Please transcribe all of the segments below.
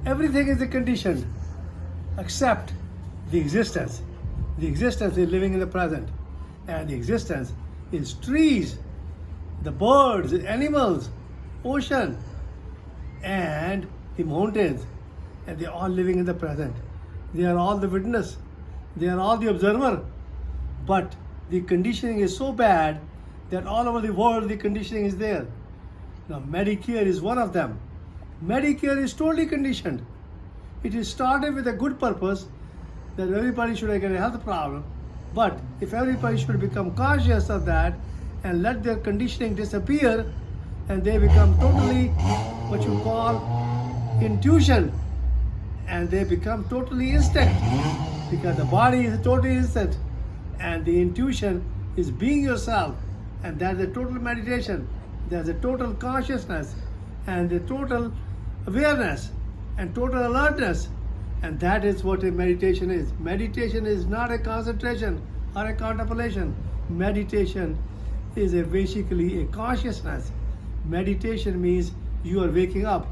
Everything is conditioned except the existence. The existence is living in the present. And the existence is trees, the birds, the animals, ocean, and the mountains. And they're all living in the present. They are all the witness. They are all the observer. But the conditioning is so bad that all over the world the conditioning is there. Now Medicare is one of them. Medicare is totally conditioned. It is started with a good purpose that everybody should get a health problem. But if everybody should become conscious of that and let their conditioning disappear and they become totally what you call intuition, and they become totally instinct, because the body is totally instinct and the intuition is being yourself, and that's a total meditation. There's a total consciousness and the total awareness and total alertness, and that is what a meditation is. Meditation is not a concentration or a contemplation. Meditation is basically a consciousness. Meditation means you are waking up,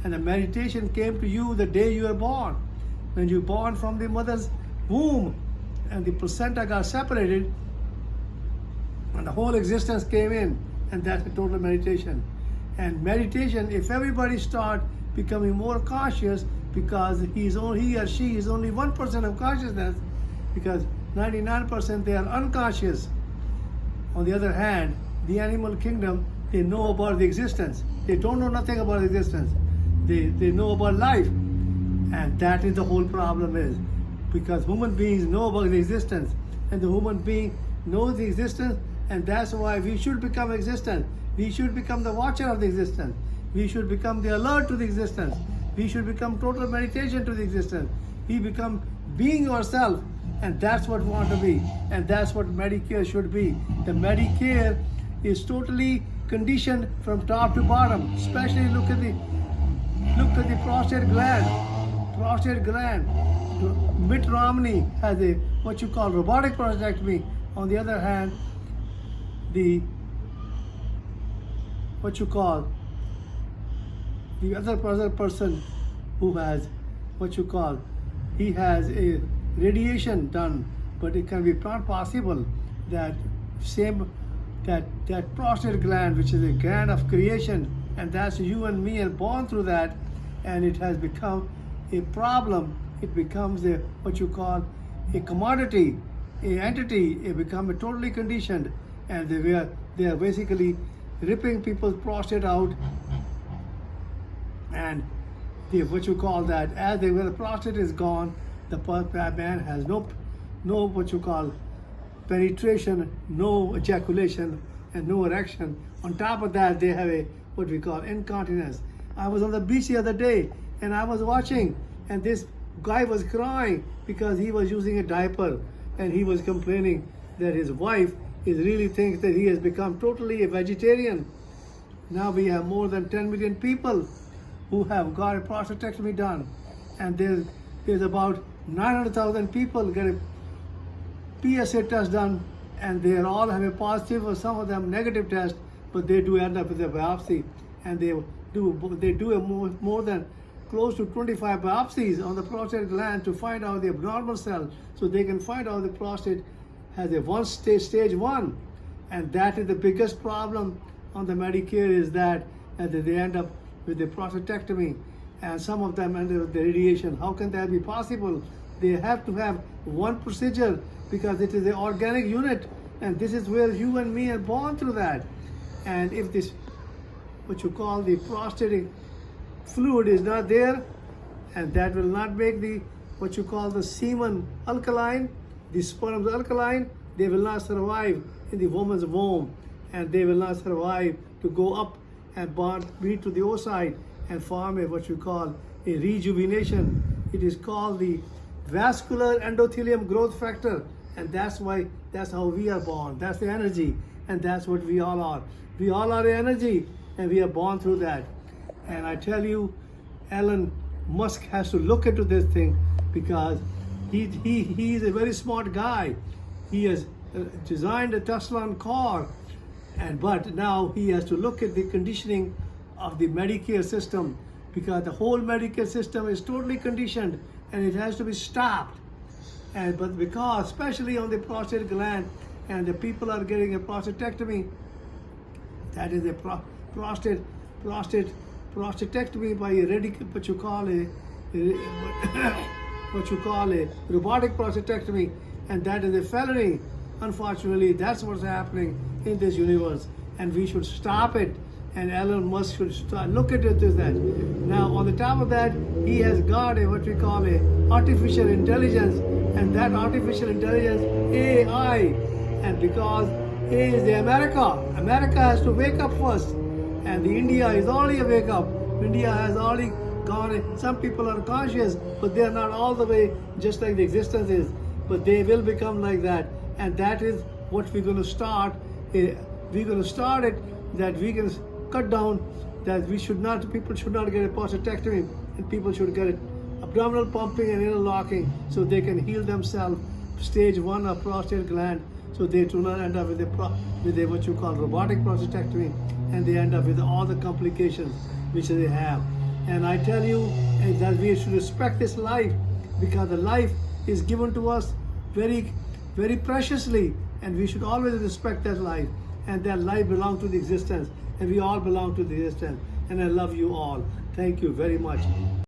and the meditation came to you the day you were born. When you were born from the mother's womb and the placenta got separated and the whole existence came in, and that's a total meditation. And meditation, if everybody start becoming more conscious, because he or she is only 1% of consciousness, because 99% they are unconscious. On the other hand, the animal kingdom, they know about the existence. They don't know nothing about existence. They know about life. And that is the whole problem is. Because human beings know about the existence. And the human being knows the existence, and that's why we should become existent. We should become the watcher of the existence. We should become the alert to the existence. We should become total meditation to the existence. We become being ourselves, and that's what we want to be. And that's what Medicare should be. The Medicare is totally conditioned from top to bottom. Especially look at the prostate gland. Prostate gland. Mitt Romney has a what you call robotic prostatectomy. On the other hand, the other person who has what you call, he has a radiation done, but it can be not possible that that prostate gland, which is a gland of creation, and that's you and me are born through that, and it has become a problem. It becomes a what you call a commodity, a entity. It becomes totally conditioned, and they are basically ripping people's prostate out, and what you call that, as when the prostate is gone, the man has no what you call penetration, no ejaculation, and no erection. On top of that, they have a what we call incontinence. I was on the beach the other day, and I was watching, and this guy was crying because he was using a diaper, and he was complaining that his wife really thinks that he has become totally a vegetarian. Now we have more than 10 million people who have got a prostatectomy done, and there's about 900,000 people get a PSA test done, and they all have a positive or some of them negative test, but they do end up with a biopsy, and they do a more than close to 25 biopsies on the prostate gland to find out the abnormal cell, so they can find out the prostate has a stage 1, and that is the biggest problem on the Medicare, is that they end up with the prostatectomy, and some of them end up with the radiation. How can that be possible? They have to have one procedure because it is an organic unit, and this is where you and me are born through that. And if this, what you call the prostatic fluid is not there, and that will not make the, what you call the semen alkaline, the sperms alkaline, they will not survive in the woman's womb, and they will not survive to go up and beat to the oocyte and form a what you call a rejuvenation. It is called the vascular endothelium growth factor, and that's how we are born. That's the energy, and that's what we all are. We all are energy, and we are born through that. And I tell you, Elon Musk has to look into this thing, because he is a very smart guy. He has designed a Tesla car, but now he has to look at the conditioning of the Medicare system, because the whole medical system is totally conditioned and it has to be stopped. But because, especially on the prostate gland, and the people are getting a prostatectomy, that is a prostatectomy by what you call a robotic prostatectomy, and that is a felony. Unfortunately, that's what's happening in this universe, and we should stop it. And Elon Musk should start look at it as that. Now, on the top of that, he has got a what we call a artificial intelligence, and that artificial intelligence AI, and because it is the America has to wake up first, and the India is already a wake up. India has already gone. Some people are conscious, but they are not all the way just like the existence is. But they will become like that, and that is what we're going to start. We're going to start it, that we can cut down, that people should not get a prostatectomy, and people should get it abdominal pumping and interlocking so they can heal themselves. Stage 1 of prostate gland, so they do not end up with a what you call robotic prostatectomy, and they end up with all the complications which they have. And I tell you that we should respect this life, because the life is given to us very, very preciously, and we should always respect that life. And that life belongs to the existence, and we all belong to the existence. And I love you all. Thank you very much.